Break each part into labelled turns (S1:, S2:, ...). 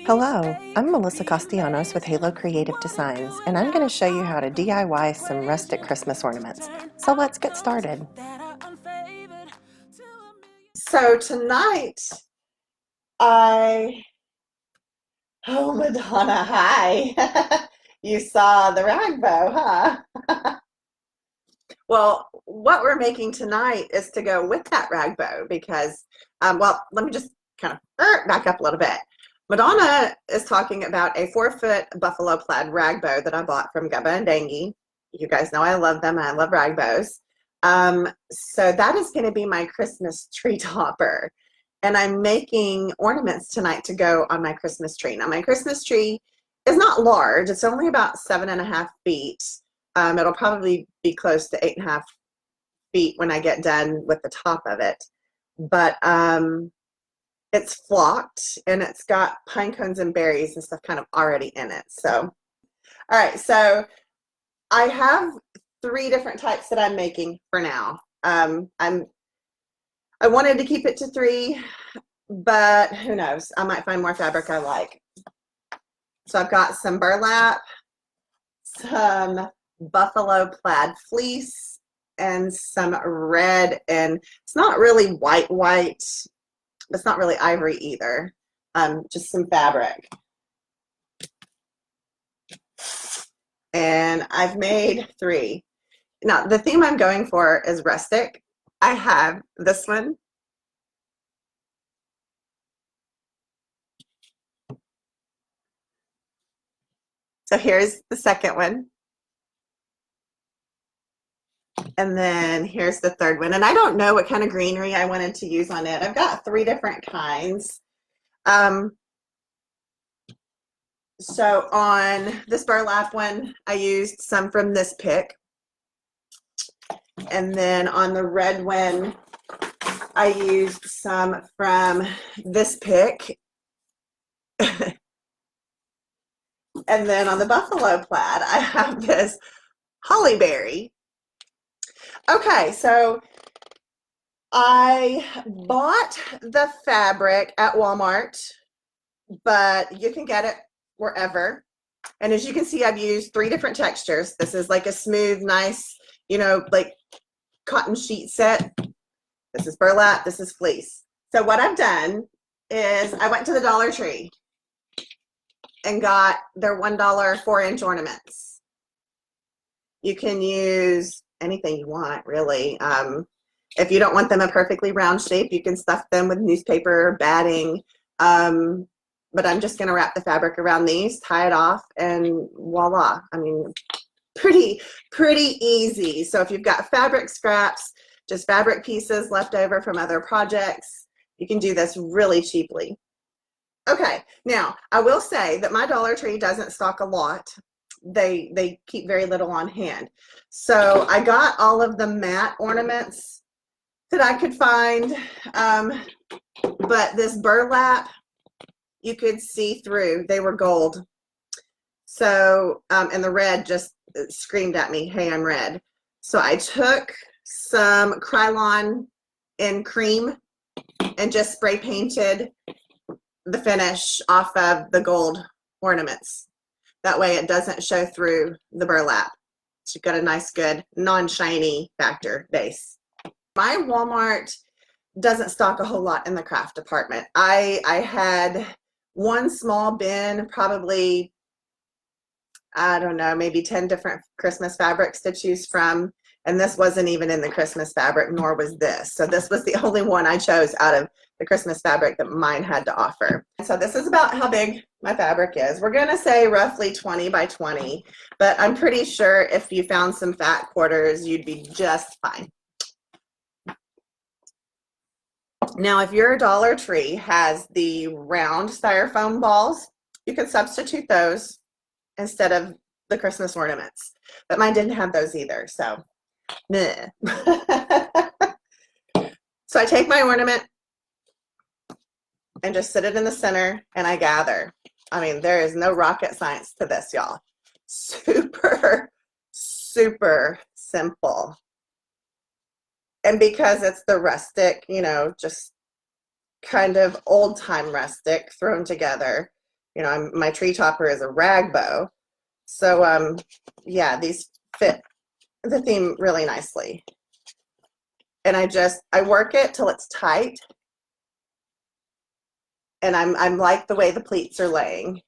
S1: Hello, I'm Melissa Castellanos with HayLo Creative Designs, and I'm going to show you how to DIY some rustic Christmas ornaments. So let's get started.
S2: So tonight, oh Madonna, hi. You saw the rag bow, huh? Well, what we're making tonight is to go with that rag bow because, well, let me just kind of back up a little bit. Madonna is talking about a 4-foot buffalo plaid rag bow that I bought from Gubba and Dangy. You guys know I love them. I love rag bows. So that is going to be my Christmas tree topper. And I'm making ornaments tonight to go on my Christmas tree. Now, my Christmas tree is not large. It's only about 7.5 feet. It'll probably be close to 8.5 feet when I get done with the top of it. But it's flocked and it's got pine cones and berries and stuff kind of already in it. So, all right. So I have 3 different types that I'm making for now. I wanted to keep it to 3, but who knows? I might find more fabric I like. So I've got some burlap, some buffalo plaid fleece, and some red, and it's not really white, it's not really ivory either. Just some fabric. And I've made 3. Now, the theme I'm going for is rustic. I have this one. So here's the second one. And then here's the third one. And I don't know what kind of greenery I wanted to use on it. I've got 3 different kinds. So on this burlap one, I used some from this pick. And then on the red one, I used some from this pick. And then on the buffalo plaid, I have this holly berry. Okay, so I bought the fabric at Walmart, but you can get it wherever. And as you can see, I've used 3 different textures. This is like a smooth, nice, like cotton sheet set. This is burlap, this is fleece. So what I've done is I went to the Dollar Tree and got their $1 4-inch ornaments. You can use anything you want, really. If you don't want them a perfectly round shape, you can stuff them with newspaper, batting. But I'm just going to wrap the fabric around these, tie it off, and voila. I mean, pretty easy. So if you've got fabric scraps, just fabric pieces left over from other projects, you can do this really cheaply. Okay, now I will say that my Dollar Tree doesn't stock a lot. They keep very little on hand. So I got all of the matte ornaments that I could find, but this burlap, you could see through. They were gold. So, and the red just screamed at me, hey, I'm red. So I took some Krylon in cream and just spray painted the finish off of the gold ornaments. That way it doesn't show through the burlap. So you've got a nice, good, non-shiny factor base. My Walmart doesn't stock a whole lot in the craft department. I had 1 small bin, probably, I don't know, maybe 10 different Christmas fabrics to choose from. And this wasn't even in the Christmas fabric, nor was this. So this was the only one I chose out of the Christmas fabric that mine had to offer. So this is about how big my fabric is. We're going to say roughly 20 by 20, but I'm pretty sure if you found some fat quarters, you'd be just fine. Now, if your Dollar Tree has the round styrofoam balls, you can substitute those instead of the Christmas ornaments. But mine didn't have those either, so meh. So I take my ornament and just sit it in the center and I gather. I mean, there is no rocket science to this, y'all. Super simple. And because it's the rustic, just kind of old time rustic thrown together. You know, my tree topper is a rag bow. So yeah, these fit the theme really nicely. And I work it till it's tight. And I'm like the way the pleats are laying.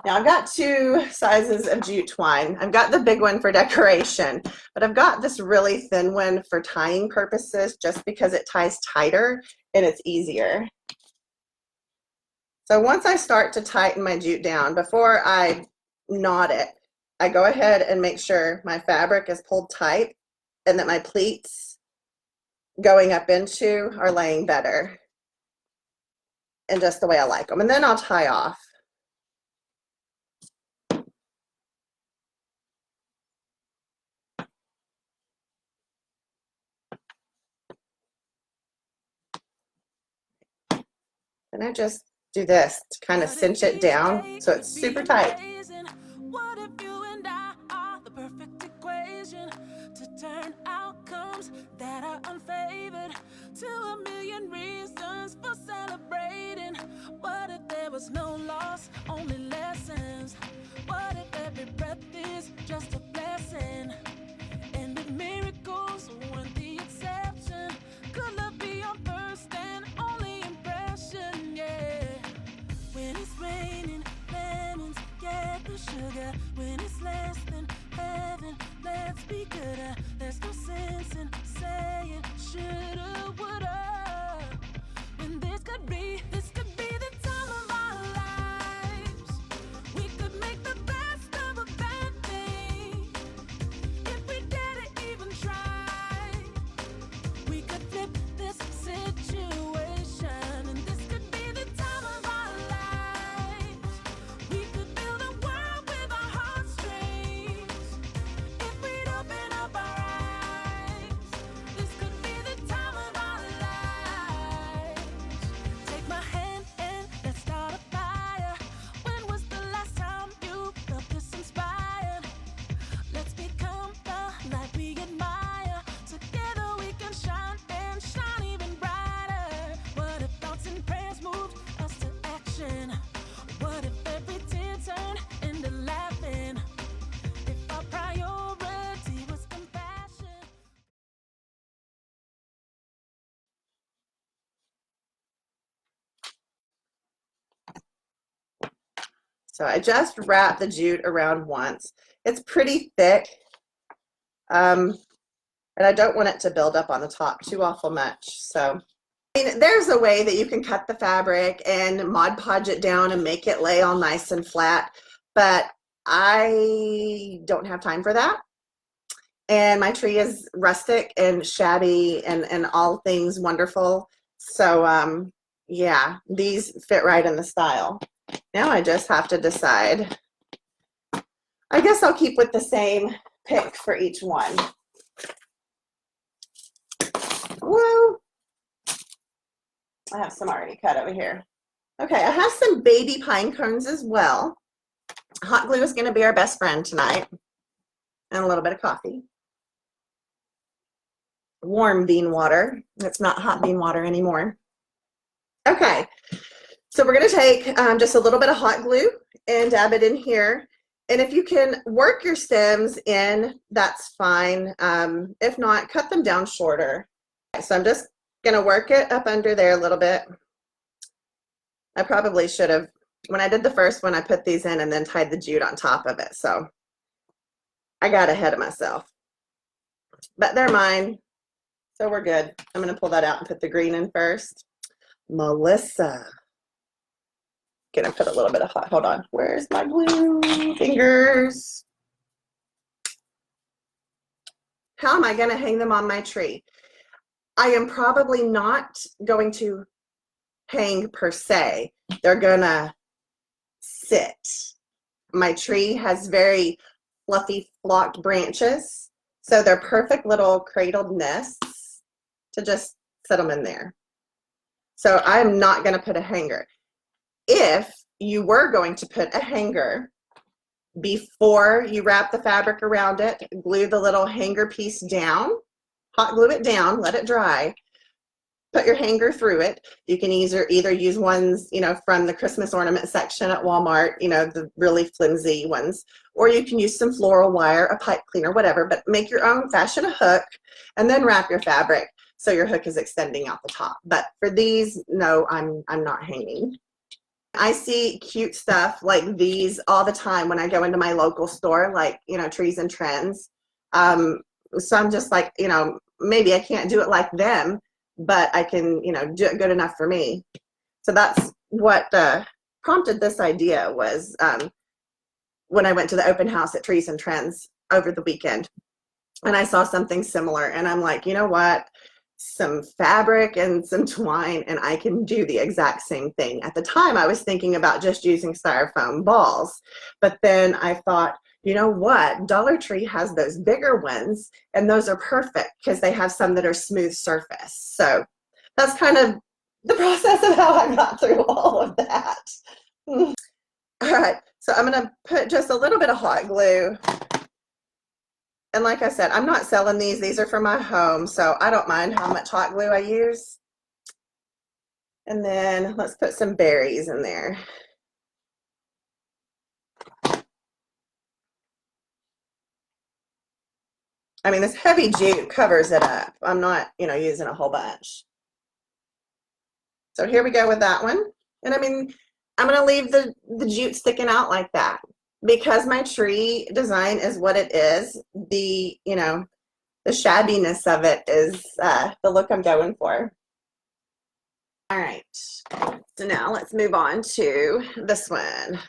S2: Now I've got two sizes of jute twine. I've got the big one for decoration, but I've got this really thin one for tying purposes just because it ties tighter and it's easier. So once I start to tighten my jute down, before I knot it, I go ahead and make sure my fabric is pulled tight and that my pleats going up into are laying better and just the way I like them. And then I'll tie off. And I just do this to kind of cinch it down so it's super tight.
S3: What if you and I are the perfect equation to turn outcomes that are unfavored to a million reasons for celebrating? What if there was no loss, only lessons? What if every breath is just a blessing? And if miracles weren't the exception, could love be your first and only impression? Yeah. When it's raining, lemons get the sugar. When it's less than heaven, let's be gooder. There's no sense in saying shoulda, woulda. When this could be the time of our lives. We could make the best of a bad thing. If we didn't even try, we could flip this situation. And this could be the time of our lives. We could build a world with our heartstrings. If we'd open up our eyes, this could be the time of our lives. Take my hand and let's start a fire. When was the last time you felt this inspired? Let's become the light we admire. Together we can shine and shine even brighter. What if thoughts and prayers moved us to action? What if every tear turned into laughing? If our priority was compassion.
S2: So I just wrap the jute around once. It's pretty thick, and I don't want it to build up on the top too awful much. So I mean, there's a way that you can cut the fabric and Mod Podge it down and make it lay all nice and flat, but I don't have time for that. And my tree is rustic and shabby and all things wonderful. So yeah, these fit right in the style. Now I just have to decide. I guess I'll keep with the same pick for each one. Woo! I have some already cut over here. Okay, I have some baby pine cones as well. Hot glue is going to be our best friend tonight. And a little bit of coffee. Warm bean water. It's not hot bean water anymore. Okay, so we're going to take just a little bit of hot glue and dab it in here. And if you can work your stems in, that's fine. If not, cut them down shorter. So I'm just going to work it up under there a little bit. I probably should have, when I did the first one, I put these in and then tied the jute on top of it. So I got ahead of myself. But they're mine, so we're good. I'm going to pull that out and put the green in first. Melissa. Gonna put a little bit of hot, hold on. Where's my glue fingers? How am I gonna hang them on my tree? I am probably not going to hang per se. They're gonna sit. My tree has very fluffy flocked branches, so they're perfect little cradled nests to just set them in there. So I'm not gonna put a hanger. If you were going to put a hanger, before you wrap the fabric around it, glue the little hanger piece down, hot glue it down, let it dry, put your hanger through it. You can either use ones, you know, from the Christmas ornament section at Walmart, you know, the really flimsy ones, or you can use some floral wire, a pipe cleaner, whatever, but make your own, fashion a hook, and then wrap your fabric so your hook is extending out the top. But for these, no, I'm not hanging. I see cute stuff like these all the time when I go into my local store, like, you know, Trees and Trends. So I'm just like, you know, maybe I can't do it like them, but I can, you know, do it good enough for me. So that's what prompted this idea was when I went to the open house at Trees and Trends over the weekend, and I saw something similar, and I'm like, you know what? Some fabric and some twine, and I can do the exact same thing. At the time, I was thinking about just using styrofoam balls, but then I thought, you know what? Dollar Tree has those bigger ones, and those are perfect because they have some that are smooth surface. So that's kind of the process of how I got through all of that. All right, so I'm going to put just a little bit of hot glue. And like I said, I'm not selling these. These are for my home, so I don't mind how much hot glue I use. And then let's put some berries in there. I mean, this heavy jute covers it up. I'm not, you know, using a whole bunch. So here we go with that one. And I mean, I'm going to leave the jute sticking out like that. Because my tree design is what it is, the, you know, the shabbiness of it is the look I'm going for. All right, so now let's move on to this one.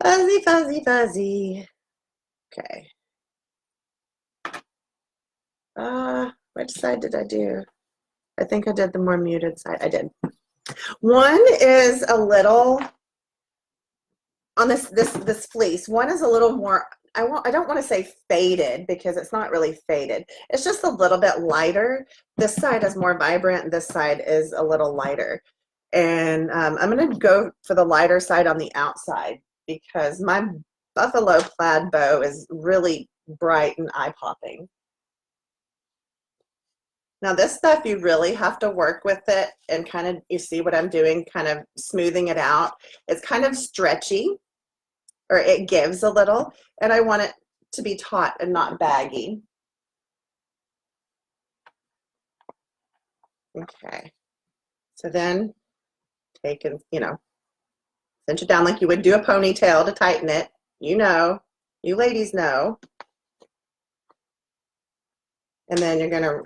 S2: Fuzzy, fuzzy, fuzzy. Okay. Which side did I do? I think I did the more muted side. I did. One is a little, on this fleece, one is a little more, I don't want to say faded because it's not really faded. It's just a little bit lighter. This side is more vibrant. This side is a little lighter. And I'm going to go for the lighter side on the outside because my buffalo plaid bow is really bright and eye-popping. Now this stuff, you really have to work with it and kind of, you see what I'm doing, kind of smoothing it out. It's kind of stretchy, or it gives a little, and I want it to be taut and not baggy. Okay, so then take and, you know, cinch it down like you would do a ponytail to tighten it. You know, you ladies know. And then you're gonna,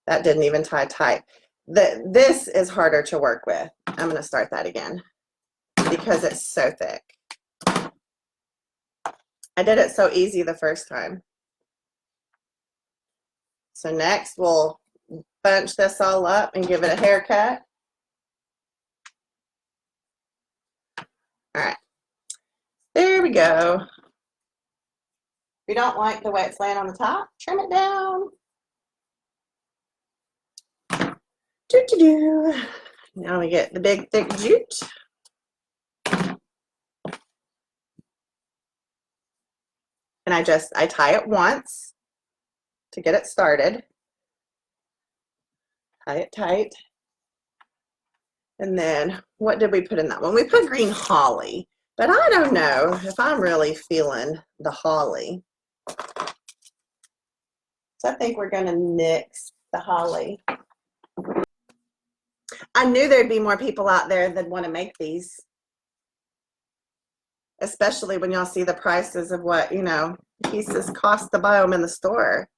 S2: that didn't even tie tight. This is harder to work with. I'm gonna start that again because it's so thick. I did it so easy the first time. So next we'll bunch this all up and give it a haircut. All right, there we go. If you don't like the way it's laying on the top, trim it down. Doo-doo-doo. Now we get the big thick jute. And I tie it once to get it started. Tie it tight. And then what did we put in that one? We put green holly, but I don't know if I'm really feeling the holly. So I think we're gonna nix the holly. I knew there'd be more people out there that want to make these, especially when y'all see the prices of what, you know, pieces cost to buy them in the store.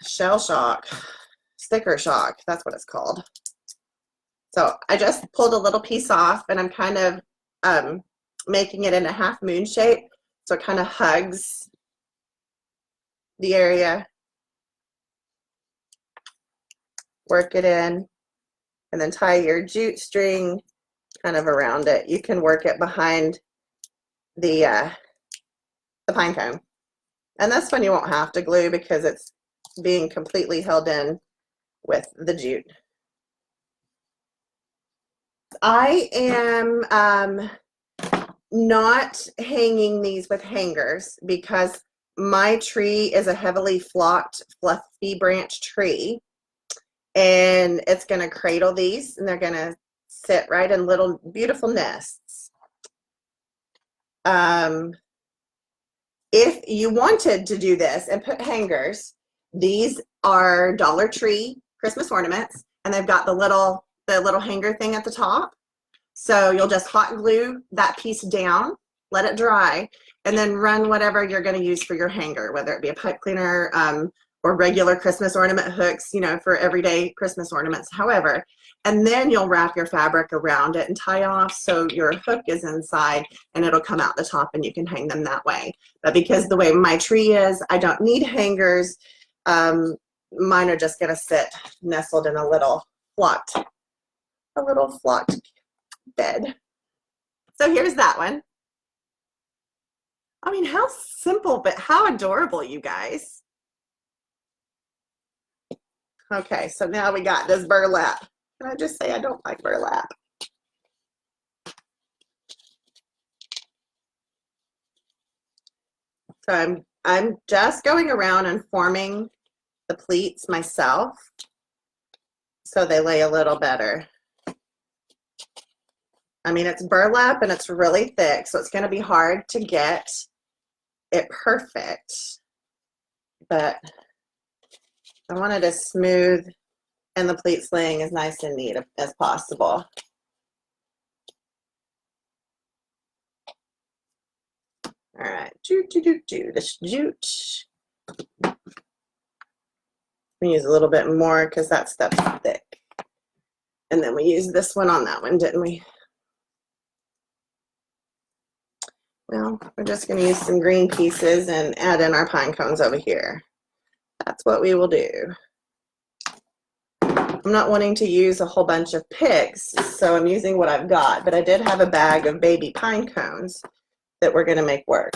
S2: Shell shock, sticker shock, that's what it's called. So I just pulled a little piece off, and I'm kind of making it in a half moon shape, so it kind of hugs the area. Work it in, and then tie your jute string kind of around it. You can work it behind the pine cone. And this one you won't have to glue because it's being completely held in with the jute. I am not hanging these with hangers because my tree is a heavily flocked, fluffy branch tree. and it's going to cradle these, and they're going to sit right in little beautiful nests. If you wanted to do this and put hangers, these are Dollar Tree Christmas ornaments, and they've got the little hanger thing at the top. So you'll just hot glue that piece down, let it dry, and then run whatever you're going to use for your hanger, whether it be a pipe cleaner or regular Christmas ornament hooks, you know, for everyday Christmas ornaments, however. And then you'll wrap your fabric around it and tie off so your hook is inside and it'll come out the top and you can hang them that way. But because the way my tree is, I don't need hangers. Mine are just going to sit nestled in a little flocked bed. So here's that one. I mean, how simple, but how adorable, you guys. Okay, so now we got this burlap. Can I just say I don't like burlap? So I'm just going around and forming the pleats myself so they lay a little better. I mean, it's burlap and it's really thick, so it's going to be hard to get it perfect, but I wanted to smooth and the pleats laying as nice and neat as possible. All right, this jute. We use a little bit more because that stuff's thick. And then we used this one on that one, didn't we? Well, we're just going to use some green pieces and add in our pine cones over here. That's what we will do. I'm not wanting to use a whole bunch of picks, so I'm using what I've got, but I did have a bag of baby pine cones that we're going to make work.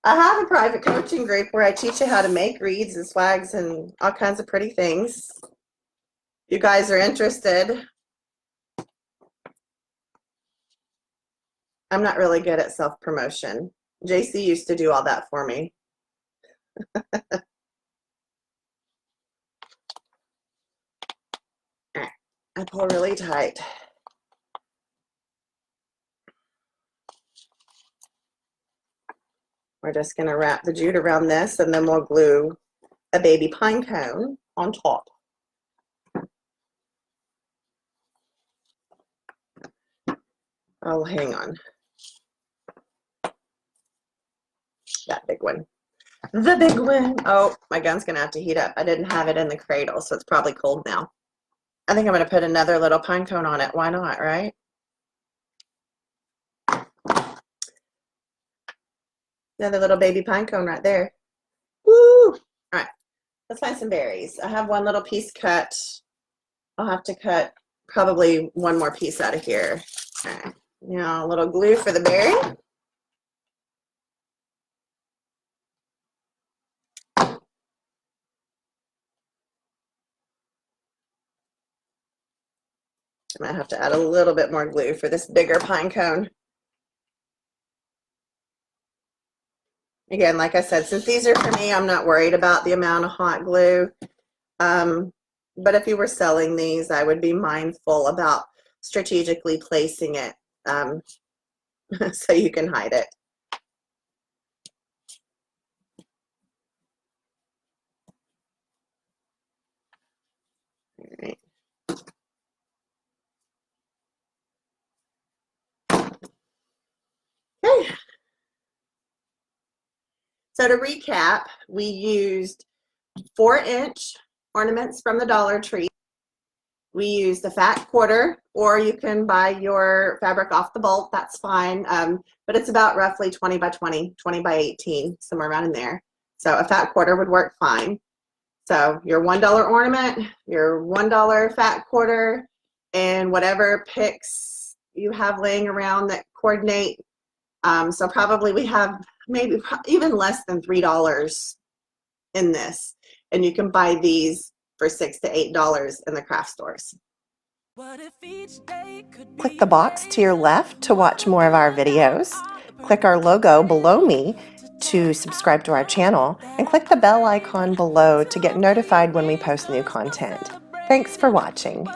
S2: I have a private coaching group where I teach you how to make wreaths and swags and all kinds of pretty things. You guys are interested. I'm not really good at self-promotion. JC used to do all that for me. I pull really tight. We're just going to wrap the jute around this, and then we'll glue a baby pine cone on top. Oh, hang on. That big one. The big one. Oh, my gun's going to have to heat up. I didn't have it in the cradle, so it's probably cold now. I think I'm going to put another little pine cone on it. Why not, right? Another little baby pine cone right there. Woo! All right, let's find some berries. I have one little piece cut. I'll have to cut probably one more piece out of here. All right, now a little glue for the berry. I might have to add a little bit more glue for this bigger pine cone. Again, like I said, since these are for me, I'm not worried about the amount of hot glue. But if you were selling these, I would be mindful about strategically placing it so you can hide it. All right. Okay. So to recap, we used 4-inch ornaments from the Dollar Tree. We used a fat quarter, or you can buy your fabric off the bolt, that's fine. But it's about roughly 20 by 20, 20 by 18, somewhere around in there. So a fat quarter would work fine. So your $1 ornament, your $1 fat quarter, and whatever picks you have laying around that coordinate. So probably we have maybe even less than $3 in this. And you can buy these for $6 to $8 in the craft stores.
S1: Click the box to your left to watch more of our videos. Click our logo below me to subscribe to our channel, and click the bell icon below to get notified when we post new content. Thanks for watching.